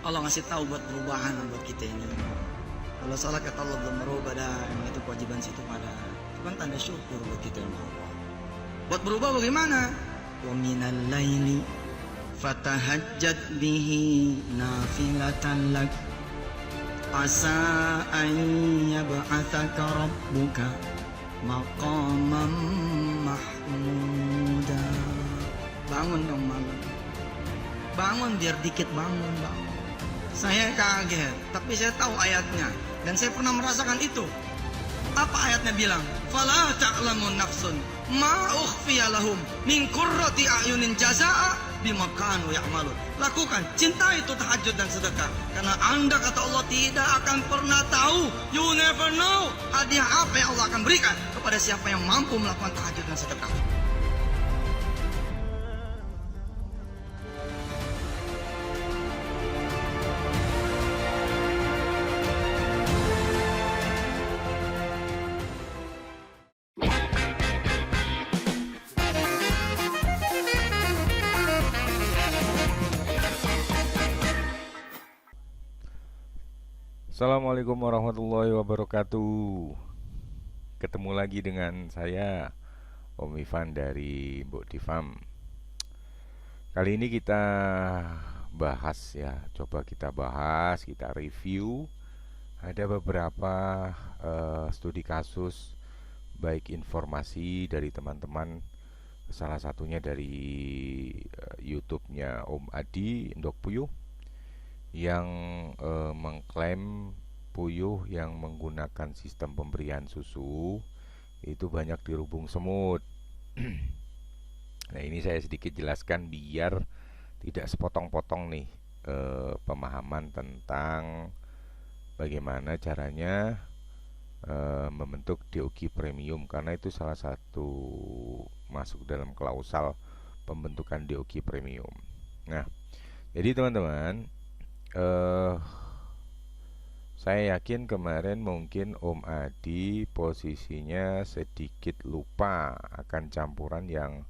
Allah ngasih tahu buat perubahan buat kita ini. Kalau salah kata Allah belum merubah dah, emang itu kewajiban situ pada. Itu kan tanda syukur buat kita sama Allah. Buat berubah bagaimana? Wa minal laili fatahajjat bihi nafilatan lak asa an yab'atsaka rabbuka maqaman mahmuda. Bangun dong malam. Bangun biar dikit bangun. Saya kaget, tapi saya tahu ayatnya dan saya pernah merasakan itu. Apa ayatnya bilang? Fala ta'lamu nafsun ma ukhfiya lahum min qurrati a'yunin jazaa'a bima kanu ya'malun. Lakukan, cinta itu tahajud dan sedekah. Karena Anda kata Allah tidak akan pernah tahu, you never know, hadiah apa yang Allah akan berikan kepada siapa yang mampu melakukan tahajud dan sedekah. Assalamualaikum warahmatullahi wabarakatuh. Ketemu lagi dengan saya Om Ivan dari Mbok Divam. Kali ini kita bahas ya, coba kita bahas, kita review. Ada beberapa studi kasus, baik informasi dari teman-teman. Salah satunya dari YouTube-nya Om Adi Ndok Puyuh yang mengklaim puyuh yang menggunakan sistem pemberian susu itu banyak dirubung semut. Nah, ini saya sedikit jelaskan biar tidak sepotong-potong nih pemahaman tentang bagaimana caranya membentuk DOG premium, karena itu salah satu masuk dalam klausal pembentukan DOG premium. Nah, jadi teman-teman, saya yakin kemarin mungkin Om Adi posisinya sedikit lupa akan campuran yang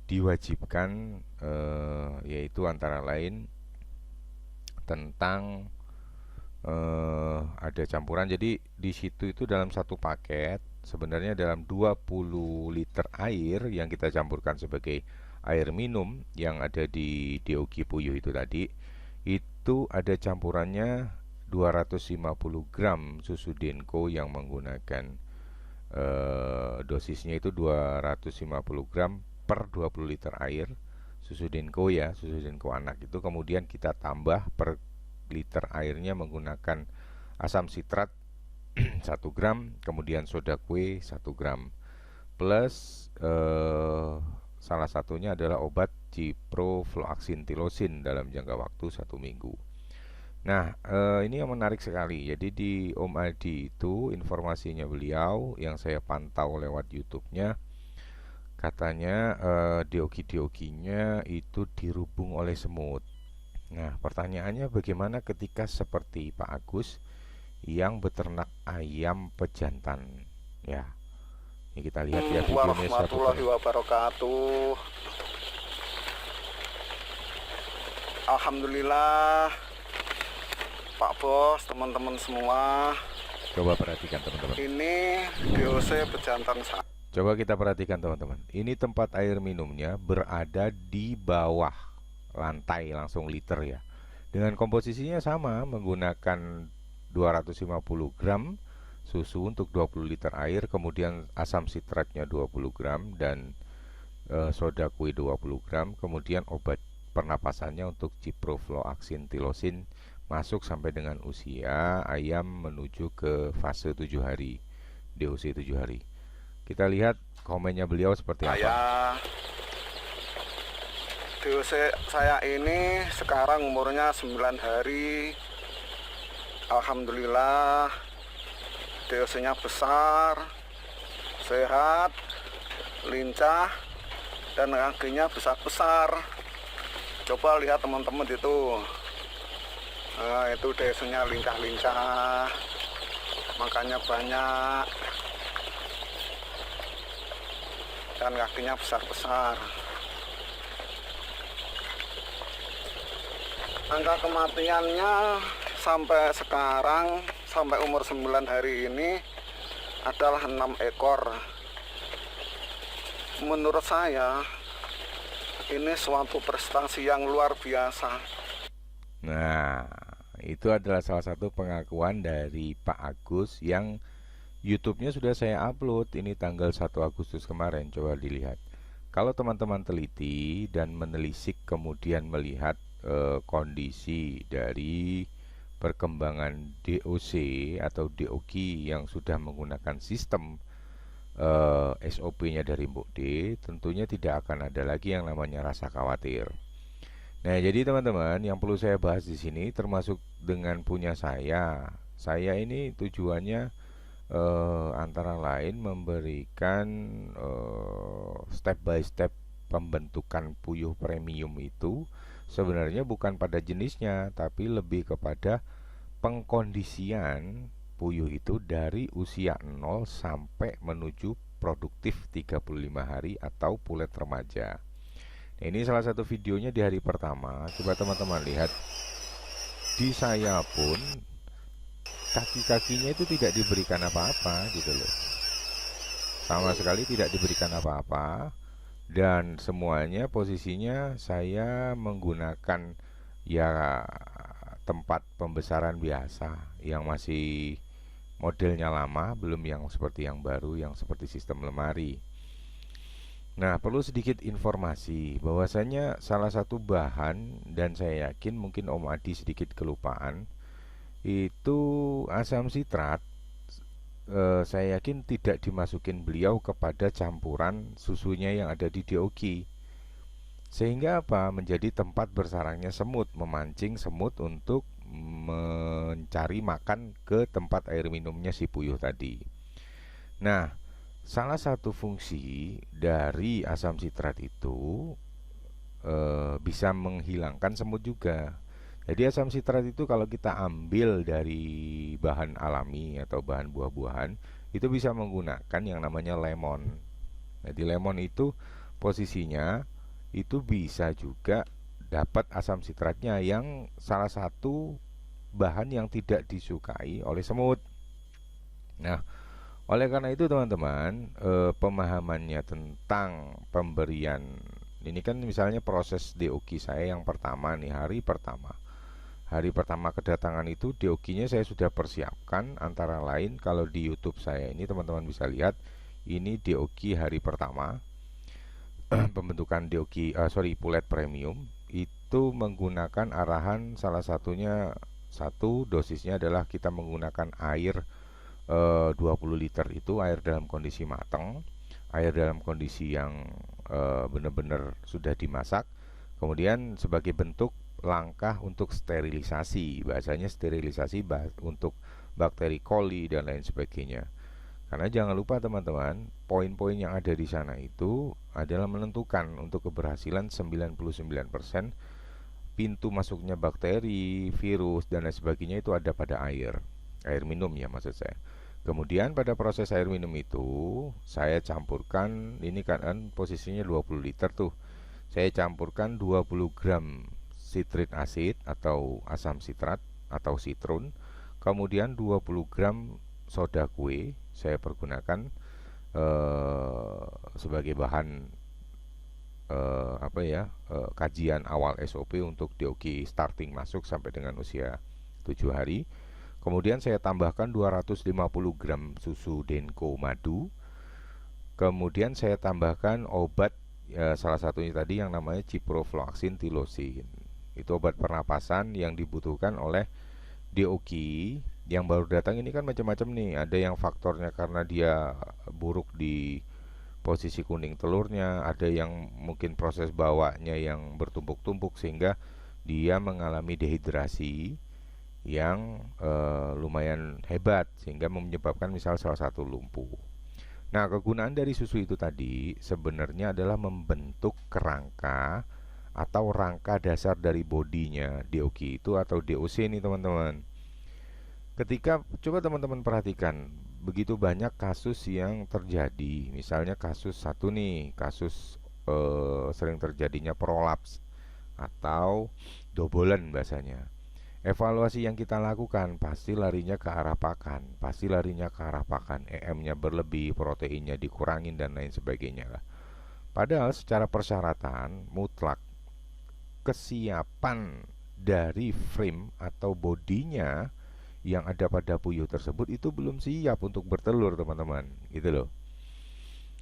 diwajibkan, yaitu antara lain tentang ada campuran. Jadi di situ itu dalam satu paket sebenarnya dalam 20 liter air yang kita campurkan sebagai air minum yang ada di DOG puyuh itu tadi, itu ada campurannya 250 gram susu Denko yang menggunakan dosisnya itu 250 gram per 20 liter air susu Denko ya, susu Denko anak itu. Kemudian kita tambah per liter airnya menggunakan asam sitrat 1 gram, kemudian soda kue 1 gram, plus salah satunya adalah obat ciprofloxacin tilosin dalam jangka waktu 1 minggu. Nah, ini yang menarik sekali. Jadi di Om Adi itu informasinya beliau yang saya pantau lewat YouTube-nya, katanya DOG-DOG-nya itu dirubung oleh semut. Nah, pertanyaannya bagaimana ketika seperti Pak Agus yang beternak ayam pejantan ya. Ini kita lihat ya videonya. Warahmatullahi wabarakatuh. Alhamdulillah, Pak Bos, teman-teman semua. Coba perhatikan teman-teman. Ini DOC pejantan saya. Coba kita perhatikan teman-teman. Ini tempat air minumnya berada di bawah lantai langsung liter ya. Dengan komposisinya sama, menggunakan 250 gram susu untuk 20 liter air, kemudian asam sitratnya 20 gram dan soda kue 20 gram, kemudian obat pernapasannya untuk ciprofloxacin tilosin masuk sampai dengan usia ayam menuju ke fase 7 hari, DOC 7 hari. Kita lihat komennya beliau seperti apa. DOC saya ini sekarang umurnya 9 hari. Alhamdulillah, DOC-nya besar, sehat, lincah, dan kakinya besar-besar. Coba lihat teman-teman itu. Nah, itu DOC-nya lincah-lincah, makanya banyak, dan kakinya besar-besar. Angka kematiannya sampai sekarang, sampai umur 9 hari ini adalah 6 ekor. Menurut saya ini suatu prestasi yang luar biasa. Nah, itu adalah salah satu pengakuan dari Pak Agus yang YouTube-nya sudah saya upload. Ini tanggal 1 Agustus kemarin, coba dilihat. Kalau teman-teman teliti dan menelisik kemudian melihat kondisi dari perkembangan DOC atau DOG yang sudah menggunakan sistem SOP-nya dari Mbok D, tentunya tidak akan ada lagi yang namanya rasa khawatir. Nah, jadi teman-teman, yang perlu saya bahas di sini termasuk dengan punya saya. Saya ini tujuannya antara lain memberikan step by step pembentukan puyuh premium itu sebenarnya bukan pada jenisnya, tapi lebih kepada pengkondisian puyuh itu dari usia 0 sampai menuju produktif 35 hari atau pulet remaja. Nah, ini salah satu videonya di hari pertama. Coba teman-teman lihat, di saya pun kaki-kakinya itu tidak diberikan apa-apa gitu loh, sama sekali tidak diberikan apa-apa. Dan semuanya posisinya saya menggunakan ya tempat pembesaran biasa yang masih modelnya lama, belum yang seperti yang baru yang seperti sistem lemari. Nah, perlu sedikit informasi bahwasanya salah satu bahan, dan saya yakin mungkin Om Adi sedikit kelupaan, itu asam sitrat. Saya yakin tidak dimasukin beliau kepada campuran susunya yang ada di DOG, sehingga apa, menjadi tempat bersarangnya semut, memancing semut untuk mencari makan ke tempat air minumnya si puyuh tadi. Nah, salah satu fungsi dari asam sitrat itu bisa menghilangkan semut juga. Jadi asam sitrat itu kalau kita ambil dari bahan alami atau bahan buah-buahan, itu bisa menggunakan yang namanya lemon. Jadi lemon itu posisinya itu bisa juga dapat asam sitratnya, yang salah satu bahan yang tidak disukai oleh semut. Nah, oleh karena itu teman-teman, pemahamannya tentang pemberian ini kan, misalnya proses DOG saya yang pertama nih, hari pertama kedatangan itu DOG-nya saya sudah persiapkan. Antara lain kalau di YouTube saya ini teman-teman bisa lihat, ini DOG hari pertama pembentukan DOG pulet premium itu menggunakan arahan, salah satunya, satu dosisnya adalah kita menggunakan air 20 liter, itu air dalam kondisi matang, air dalam kondisi yang benar-benar sudah dimasak. Kemudian sebagai bentuk langkah untuk sterilisasi, bahasanya sterilisasi untuk bakteri coli dan lain sebagainya. Karena jangan lupa teman-teman, poin-poin yang ada di sana itu adalah menentukan untuk keberhasilan 99% pintu masuknya bakteri, virus dan lain sebagainya itu ada pada air minum ya, maksud saya. Kemudian pada proses air minum itu saya campurkan, ini kan posisinya 20 liter tuh, saya campurkan 20 gram sitrik asid atau asam sitrat atau sitrun, kemudian 20 gram soda kue saya pergunakan sebagai bahan kajian awal SOP untuk DOG starting masuk sampai dengan usia 7 hari. Kemudian saya tambahkan 250 gram susu Denko madu. Kemudian saya tambahkan obat salah satunya tadi yang namanya ciprofloxacin tilosin. Itu obat pernapasan yang dibutuhkan oleh DOG yang baru datang ini kan macam-macam nih. Ada yang faktornya karena dia buruk di posisi kuning telurnya, ada yang mungkin proses bawanya yang bertumpuk-tumpuk sehingga dia mengalami dehidrasi yang lumayan hebat sehingga menyebabkan misal salah satu lumpuh. Nah, kegunaan dari susu itu tadi sebenarnya adalah membentuk kerangka atau rangka dasar dari bodinya DOG itu atau DOC nih teman-teman. Ketika coba teman-teman perhatikan, begitu banyak kasus yang terjadi. Misalnya kasus satu nih, kasus sering terjadinya prolaps. atau dobolan bahasanya. Evaluasi yang kita lakukan pasti larinya ke arah pakan, pasti larinya ke arah pakan, EM-nya berlebih, proteinnya dikurangin dan lain sebagainya lah. Padahal secara persyaratan mutlak kesiapan dari frame atau bodinya yang ada pada puyuh tersebut itu belum siap untuk bertelur, teman-teman, gitu loh.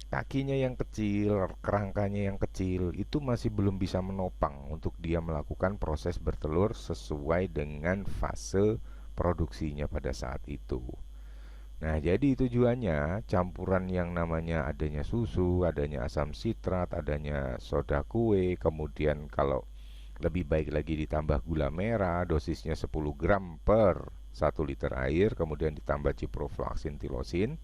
Kakinya yang kecil, kerangkanya yang kecil, itu masih belum bisa menopang untuk dia melakukan proses bertelur sesuai dengan fase produksinya pada saat itu. Nah, jadi tujuannya campuran yang namanya adanya susu, adanya asam sitrat, adanya soda kue, kemudian kalau lebih baik lagi ditambah gula merah, dosisnya 10 gram per 1 liter air, kemudian ditambah ciprofloxacin tilosin,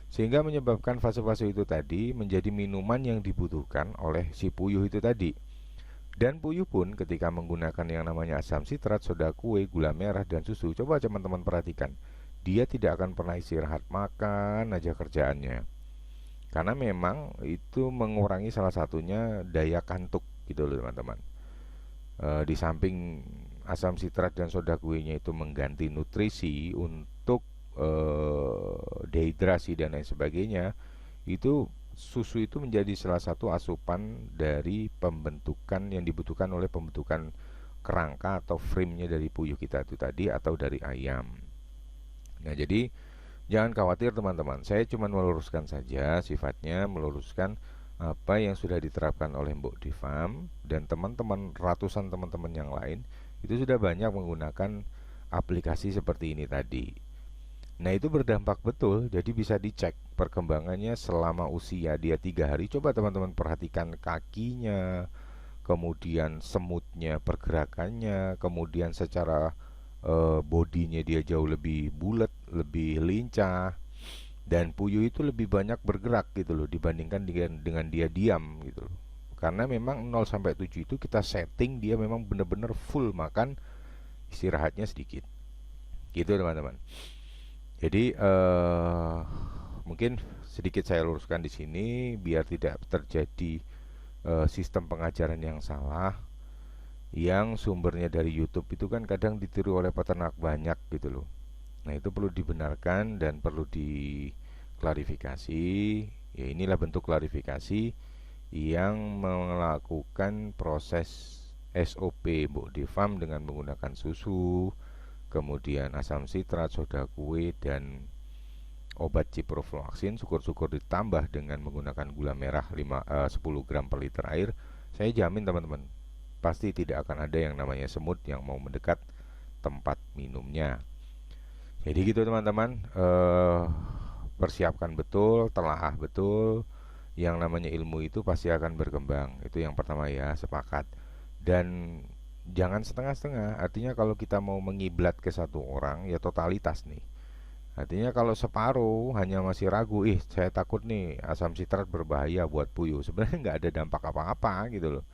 sehingga menyebabkan fase-fase itu tadi menjadi minuman yang dibutuhkan oleh si puyuh itu tadi. Dan puyuh pun ketika menggunakan yang namanya asam sitrat, soda kue, gula merah, dan susu, coba teman-teman perhatikan, dia tidak akan pernah istirahat, makan aja kerjaannya. Karena memang itu mengurangi salah satunya daya kantuk gitu loh, teman-teman. Di samping asam sitrat dan soda kuenya itu mengganti nutrisi untuk dehidrasi dan lain sebagainya, itu susu itu menjadi salah satu asupan dari pembentukan yang dibutuhkan oleh pembentukan kerangka atau frame-nya dari puyuh kita itu tadi atau dari ayam. Nah, jadi jangan khawatir teman-teman, saya cuma meluruskan saja, sifatnya meluruskan apa yang sudah diterapkan oleh Mbok di farm dan teman-teman, ratusan teman-teman yang lain itu sudah banyak menggunakan aplikasi seperti ini tadi. Nah, itu berdampak betul, jadi bisa dicek perkembangannya selama usia dia 3 hari. Coba teman-teman perhatikan kakinya, kemudian semutnya, pergerakannya, kemudian secara bodinya dia jauh lebih bulat, lebih lincah, dan puyuh itu lebih banyak bergerak gitu loh dibandingkan dengan dia diam gitu loh. Karena memang 0 sampai 7 itu kita setting dia memang benar-benar full makan, istirahatnya sedikit. Gitu teman-teman. Jadi mungkin sedikit saya luruskan di sini biar tidak terjadi sistem pengajaran yang salah, yang sumbernya dari YouTube itu kan kadang ditiru oleh peternak banyak gitu loh. Nah, itu perlu dibenarkan dan perlu diklarifikasi. Ya, inilah bentuk klarifikasi yang melakukan proses SOP Mbok di farm dengan menggunakan susu, kemudian asam sitrat, soda kue, dan obat ciprofloxacin, syukur-syukur ditambah dengan menggunakan gula merah 10 gram per liter air. Saya jamin teman-teman, pasti tidak akan ada yang namanya semut yang mau mendekat tempat minumnya. Jadi gitu teman-teman, persiapkan betul, telaah betul. Yang namanya ilmu itu pasti akan berkembang. Itu yang pertama ya, sepakat. Dan jangan setengah-setengah. Artinya kalau kita mau mengiblat ke satu orang, ya totalitas nih. Artinya kalau separuh hanya masih ragu, saya takut nih asam sitrat berbahaya buat puyuh. Sebenarnya nggak ada dampak apa-apa gitu loh.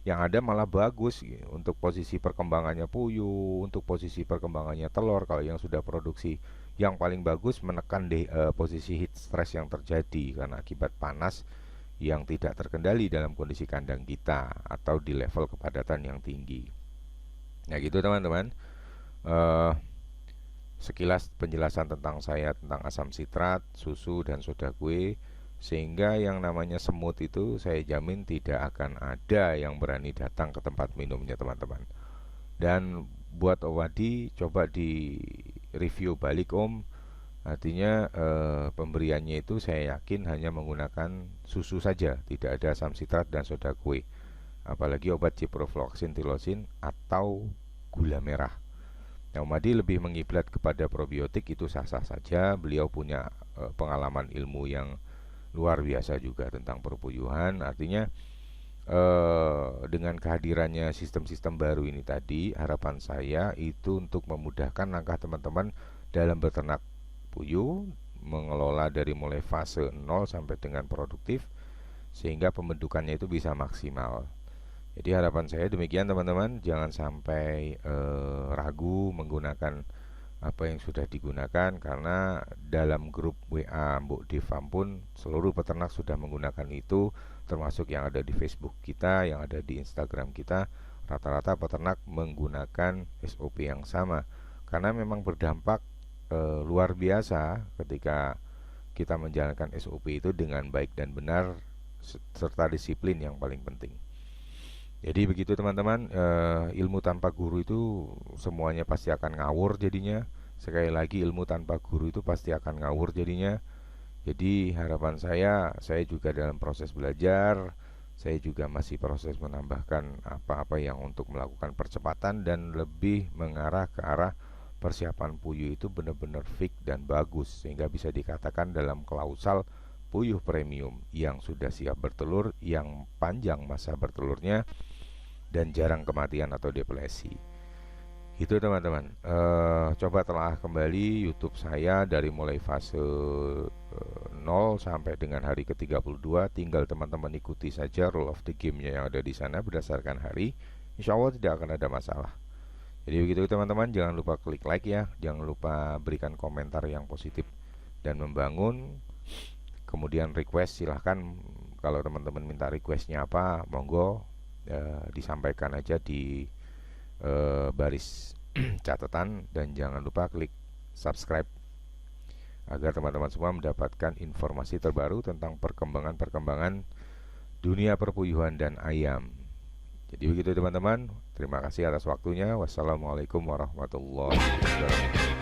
Yang ada malah bagus gitu, untuk posisi perkembangannya puyuh, untuk posisi perkembangannya telur. Kalau yang sudah produksi, yang paling bagus menekan posisi heat stress yang terjadi karena akibat panas yang tidak terkendali dalam kondisi kandang kita atau di level kepadatan yang tinggi. Nah gitu teman-teman, sekilas penjelasan tentang saya tentang asam sitrat, susu, dan soda kue, sehingga yang namanya semut itu saya jamin tidak akan ada yang berani datang ke tempat minumnya teman-teman. Dan buat Owadi, coba di review balik Om. Artinya pemberiannya itu saya yakin hanya menggunakan susu saja, tidak ada asam sitrat dan soda kue, apalagi obat ciprofloxacin tilosin atau gula merah. Nah, Owadi lebih mengiblat kepada probiotik, itu sah-sah saja. Beliau punya pengalaman ilmu yang luar biasa juga tentang perpuyuhan. Artinya dengan kehadirannya sistem-sistem baru ini tadi, harapan saya itu untuk memudahkan langkah teman-teman dalam beternak puyuh, mengelola dari mulai fase 0 sampai dengan produktif, sehingga pembentukannya itu bisa maksimal. Jadi harapan saya demikian teman-teman, jangan sampai ragu menggunakan apa yang sudah digunakan, karena dalam grup WA Mbok Devam pun seluruh peternak sudah menggunakan itu, termasuk yang ada di Facebook kita, yang ada di Instagram kita. Rata-rata peternak menggunakan SOP yang sama karena memang berdampak luar biasa ketika kita menjalankan SOP itu dengan baik dan benar serta disiplin yang paling penting. Jadi begitu teman-teman, ilmu tanpa guru itu semuanya pasti akan ngawur jadinya. Sekali lagi, ilmu tanpa guru itu pasti akan ngawur jadinya. Jadi harapan saya juga dalam proses belajar, saya juga masih proses menambahkan apa-apa yang untuk melakukan percepatan dan lebih mengarah ke arah persiapan puyuh itu benar-benar fix dan bagus, sehingga bisa dikatakan dalam klausal puyuh premium yang sudah siap bertelur, yang panjang masa bertelurnya, dan jarang kematian atau depresi. Itu teman-teman. Coba telah kembali YouTube saya dari mulai fase 0 sampai dengan hari ke-32. Tinggal teman-teman ikuti saja rule of the game-nya yang ada di sana berdasarkan hari. Insya Allah tidak akan ada masalah. Jadi begitu teman-teman, jangan lupa klik like ya, jangan lupa berikan komentar yang positif dan membangun. Kemudian request, silahkan kalau teman-teman minta requestnya apa, monggo disampaikan aja di baris catatan, dan jangan lupa klik subscribe agar teman-teman semua mendapatkan informasi terbaru tentang perkembangan dunia perpuyuhan dan ayam. Jadi begitu teman-teman, terima kasih atas waktunya. Wassalamualaikum warahmatullahi wabarakatuh.